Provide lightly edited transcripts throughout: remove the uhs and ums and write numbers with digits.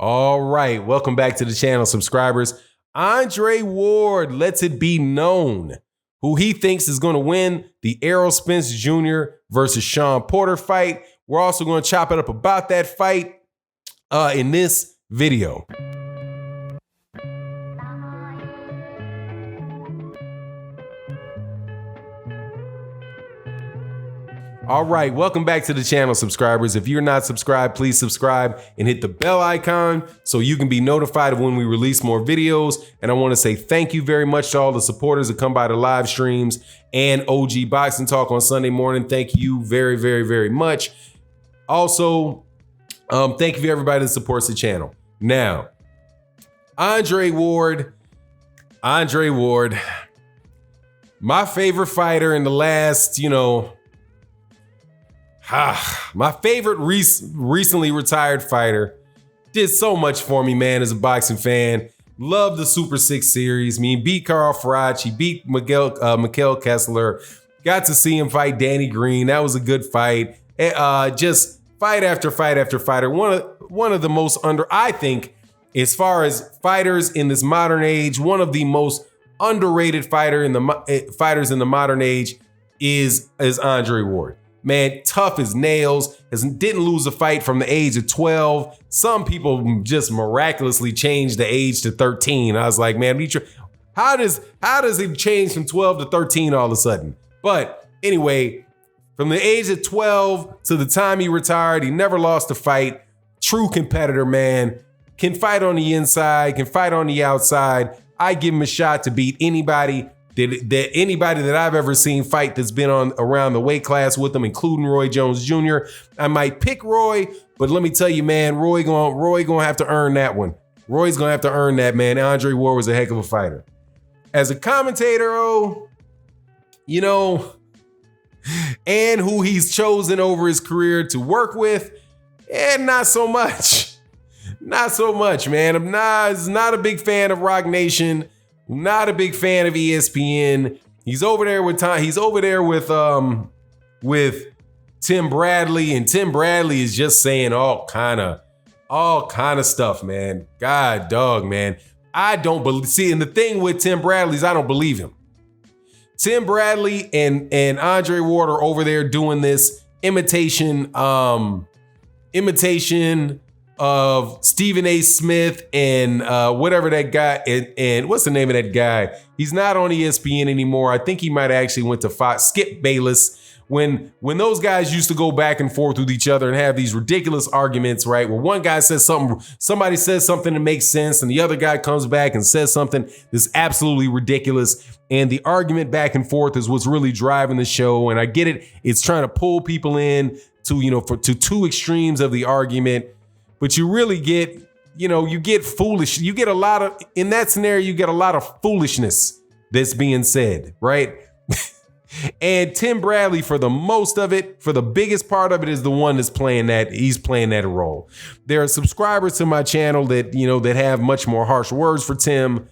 All right, welcome back to the channel, subscribers. Andre Ward lets it be known who he thinks is going to win the Errol Spence Jr. versus Shawn Porter fight. We're also going to chop it up about that fight in this video. All right, welcome back to the channel, subscribers. If you're not subscribed, please subscribe and hit the bell icon so you can be notified of when we release more videos. And I want to say thank you very much to all the supporters that come by the live streams and OG Boxing Talk on Sunday morning. Thank you very, very, very much. Also, thank you for everybody that supports the channel. Now, Andre Ward, my favorite fighter in the last, my favorite recently retired fighter, did so much for me, man, as a boxing fan. Loved the Super 6 series. Beat Carl Froch. He beat Mikael Kessler. Got to see him fight Danny Green. That was a good fight. Just fight after fight after fighter. One of the most I think, as far as fighters in this modern age, one of the most underrated fighters in the modern age is Andre Ward. Man, tough as nails, didn't lose a fight from the age of 12. Some people just miraculously changed the age to 13. I was like, man, how does it change from 12 to 13 all of a sudden? But anyway, from the age of 12 to the time he retired, he never lost a fight. True competitor, man. Can fight on the inside, can fight on the outside. I give him a shot to beat anybody. Anybody that I've ever seen fight that's been around the weight class with him, including Roy Jones Jr. I might pick Roy, but let me tell you, man, Roy gonna have to earn that one. Roy's gonna have to earn that, man. Andre Ward was a heck of a fighter. As a commentator, and who he's chosen over his career to work with, and not so much. Not so much, man. I'm not a big fan of Rock Nation. Not a big fan of ESPN. He's over there with Tim Bradley, and Tim Bradley is just saying all kind of stuff, man. God dog, man. I don't believe. See, and the thing with Tim Bradley is I don't believe him. Tim Bradley and Andre Ward are over there doing this imitation of Stephen A. Smith and whatever that guy, and what's the name of that guy? He's not on ESPN anymore. I think he might have actually went to Fox. Skip Bayless. When those guys used to go back and forth with each other and have these ridiculous arguments, right? Where one guy says something, somebody says something that makes sense, and the other guy comes back and says something that's absolutely ridiculous. And the argument back and forth is what's really driving the show. And I get it. It's trying to pull people in to two extremes of the argument. But you really get, you get foolish. You get in that scenario, you get a lot of foolishness that's being said, right? And Tim Bradley, for the most of it, for the biggest part of it, is the one that's he's playing that role. There are subscribers to my channel that, that have much more harsh words for Tim,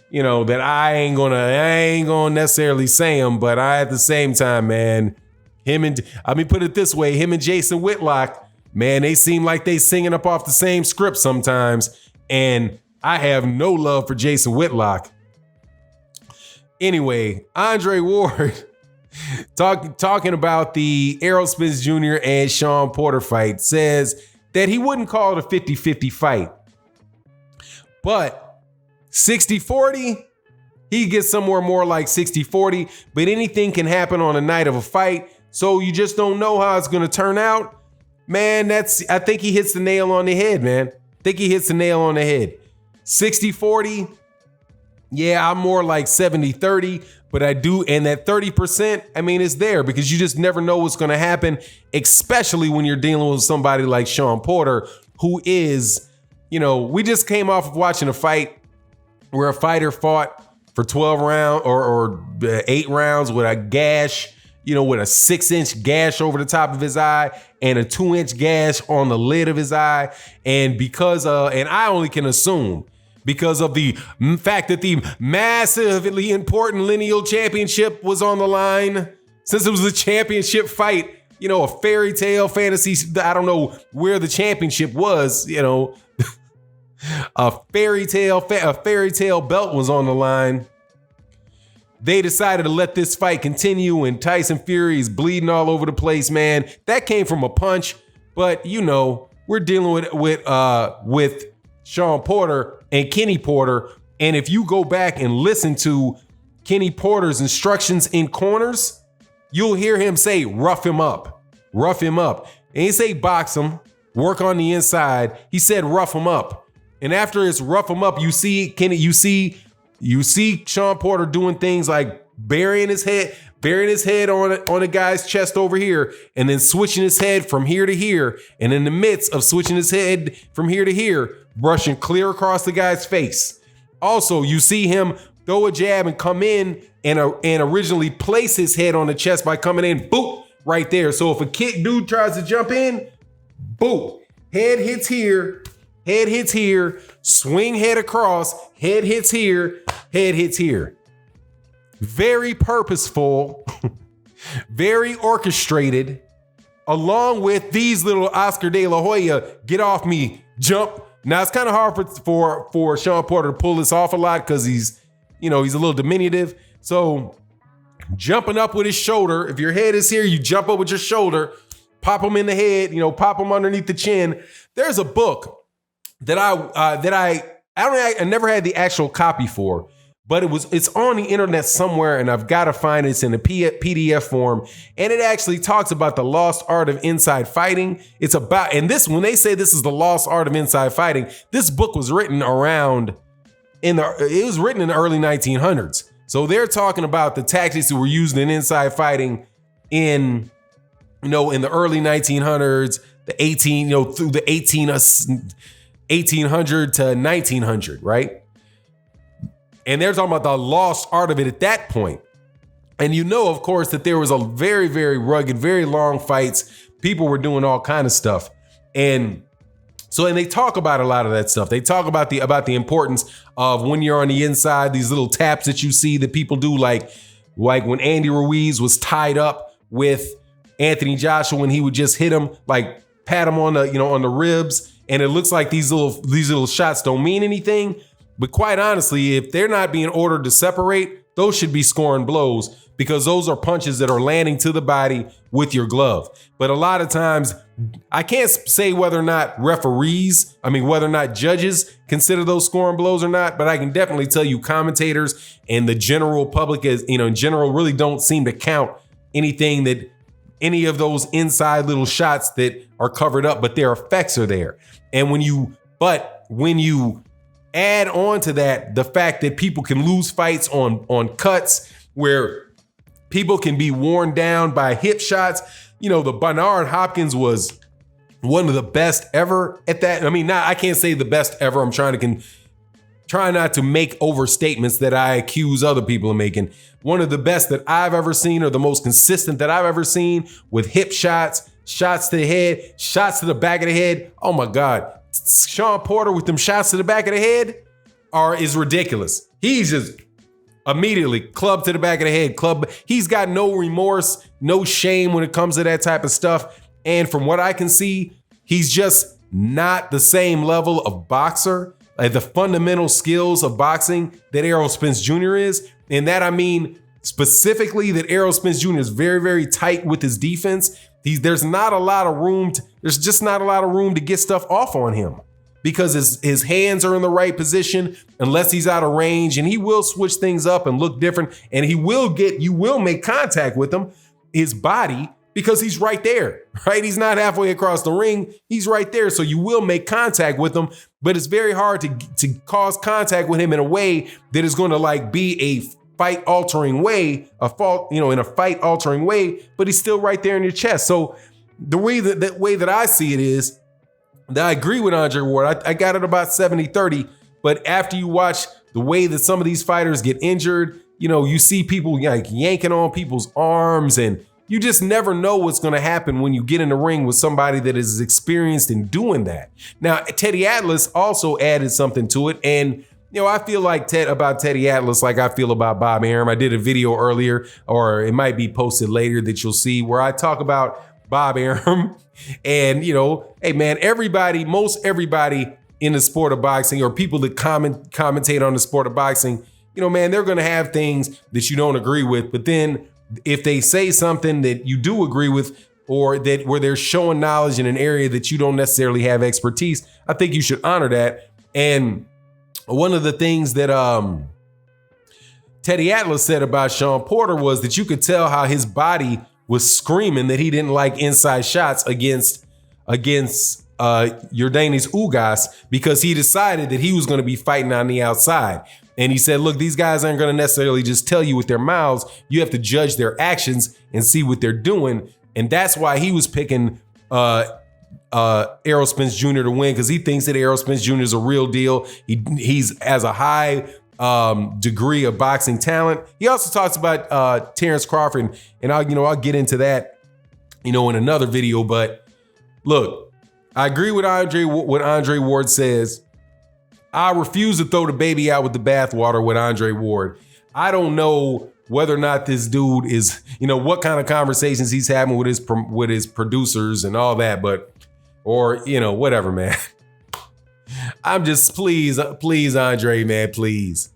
that I ain't gonna necessarily say them, but at the same time, man, put it this way, him and Jason Whitlock, man, they seem like they singing up off the same script sometimes, and I have no love for Jason Whitlock. Anyway, Andre Ward, talking about the Errol Spence Jr. and Shawn Porter fight, says that he wouldn't call it a 50-50 fight, but 60-40, he gets somewhere more like 60-40, but anything can happen on a night of a fight, so you just don't know how it's going to turn out. Man, I think he hits the nail on the head, man. I think he hits the nail on the head. 60-40, yeah, I'm more like 70-30, but I do, and that 30%, it's there because you just never know what's going to happen, especially when you're dealing with somebody like Shawn Porter, who is, we just came off of watching a fight where a fighter fought for 12 rounds or 8 rounds with a gash, with a 6-inch gash over the top of his eye and a 2-inch gash on the lid of his eye. And because and I only can assume because of the fact that the massively important lineal championship was on the line, since it was a championship fight, a fairy tale fantasy, I don't know where the championship was, A fairy tale belt was on the line. They decided to let this fight continue, and Tyson Fury is bleeding all over the place, man. That came from a punch, but you know, we're dealing with Shawn Porter and Kenny Porter. And if you go back and listen to Kenny Porter's instructions in corners, you'll hear him say, rough him up, rough him up. And he say box him, work on the inside. He said rough him up. And after it's rough him up, you see Shawn Porter doing things like burying his head on a guy's chest over here, and then switching his head from here to here. And in the midst of switching his head from here to here, brushing clear across the guy's face. Also, you see him throw a jab and come in and originally place his head on the chest by coming in, boop, right there. So if a dude tries to jump in, boop, head hits here, swing head across, head hits here, head hits here. Very purposeful, very orchestrated, along with these little Oscar De La Hoya, get off me, jump. Now it's kind of hard for Shawn Porter to pull this off a lot because he's a little diminutive. So jumping up with his shoulder, if your head is here, you jump up with your shoulder, pop him in the head, pop him underneath the chin. There's a book that I never had the actual copy for, but it's on the internet somewhere, and I've got to find it. It's in a PDF form, and it actually talks about the lost art of inside fighting. It's about, and this, when they say this is the lost art of inside fighting, this book was written in the early 1900s. So they're talking about the tactics that were used in inside fighting in the early 1900s, through the 1800 to 1900, right? And they're talking about the lost art of it at that point. And of course, that there was a very, very rugged, very long fights. People were doing all kind of stuff. And they talk about a lot of that stuff. They talk about the importance of when you're on the inside, these little taps that you see that people do, like when Andy Ruiz was tied up with Anthony Joshua, and he would just hit him, like pat him on the ribs. And it looks like these little shots don't mean anything. But quite honestly, if they're not being ordered to separate, those should be scoring blows, because those are punches that are landing to the body with your glove. But a lot of times, I can't say whether or not judges consider those scoring blows or not, but I can definitely tell you commentators and the general public, in general, really don't seem to count any of those inside little shots that are covered up, but their effects are there. And when you add on to that the fact that people can lose fights on cuts, where people can be worn down by hip shots. The Bernard Hopkins was one of the best ever at that. I mean, I can't say the best ever. I'm trying not to make overstatements that I accuse other people of making. One of the best that I've ever seen, or the most consistent that I've ever seen, with hip shots, shots to the head, shots to the back of the head. Oh my God. Shawn Porter with them shots to the back of the head is ridiculous. He's just immediately club to the back of the head, club. He's got no remorse, no shame when it comes to that type of stuff. And from what I can see, he's just not the same level of boxer, like the fundamental skills of boxing that Errol Spence Jr. is. And that, I mean, specifically that Errol Spence Jr. is very, very tight with his defense. There's not a lot of room. There's just not a lot of room to get stuff off on him, because his hands are in the right position unless he's out of range, and he will switch things up and look different. And you will make contact with him, his body, because he's right there, right? He's not halfway across the ring. He's right there. So you will make contact with him, but it's very hard to cause contact with him in a way that is going to be a fight altering way, in a fight altering way, but he's still right there in your chest. So the way that I see it is that I agree with Andre Ward. I got it about 70-30, but after you watch the way that some of these fighters get injured, you see people yanking on people's arms, and you just never know what's going to happen when you get in the ring with somebody that is experienced in doing that. Now, Teddy Atlas also added something to it, and I feel like about Teddy Atlas like I feel about Bob Arum. I did a video earlier, or it might be posted later, that you'll see, where I talk about Bob Arum. And, hey man, most everybody in the sport of boxing, or people that commentate on the sport of boxing, you know, man, they're going to have things that you don't agree with. But then if they say something that you do agree with, or that where they're showing knowledge in an area that you don't necessarily have expertise, I think you should honor that. And one of the things that Teddy Atlas said about Shawn Porter was that you could tell how his body was screaming that he didn't like inside shots against Yordenis Ugas, because he decided that he was going to be fighting on the outside. And he said, look, these guys aren't going to necessarily just tell you with their mouths. You have to judge their actions and see what they're doing. And that's why he was picking Errol Spence Jr. to win, because he thinks that Errol Spence Jr. is a real deal. He's has a high degree of boxing talent. He also talks about Terrence Crawford, and I'll get into that, in another video. But look, I agree with what Andre Ward says. I refuse to throw the baby out with the bathwater with Andre Ward. I don't know whether or not this dude is, what kind of conversations he's having with his producers and all that, or whatever, man. I'm just, please, Andre, man, please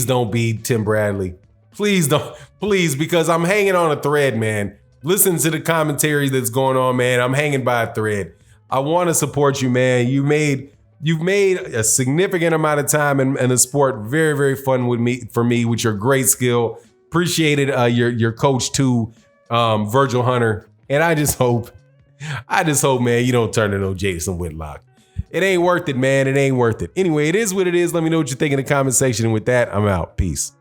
don't be Tim Bradley. Please don't, because I'm hanging on a thread, man. Listen to the commentary that's going on, man. I'm hanging by a thread. I want to support you, man. You've made a significant amount of time in the sport very, very fun for me with your great skill. Appreciated your coach too, Virgil Hunter. And I just hope, man, you don't turn into no Jason Whitlock. It ain't worth it, man. It ain't worth it. Anyway, it is what it is. Let me know what you think in the comment section. And with that, I'm out. Peace.